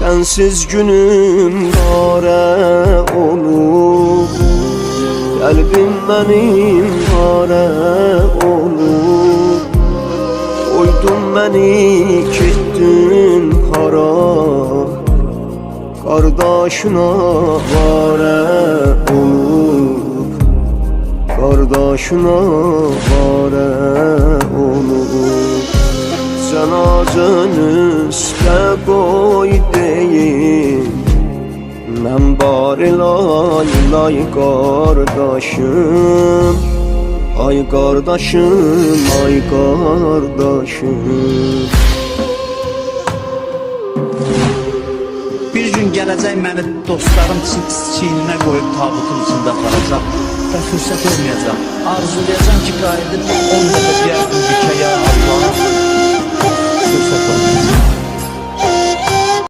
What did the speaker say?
Sensiz günüm dare olur, kalbim benim dare olur. Koydun beni gittin kara, kardeşine vare olur, kardeşine vare olur. Cenazeni üstə qoy deyin, mən bari lay lay qardaşım, ay qardaşım, ay qardaşım. Bir gün gələcək məni dostlarım çiyninə qoyub tabutun içində aparacaq və fürsət olmayacaq. Arzulayacağım ki, qayıdıb 10 dəfə deyərdim bir ya Allah. Fürsət olmayacaq.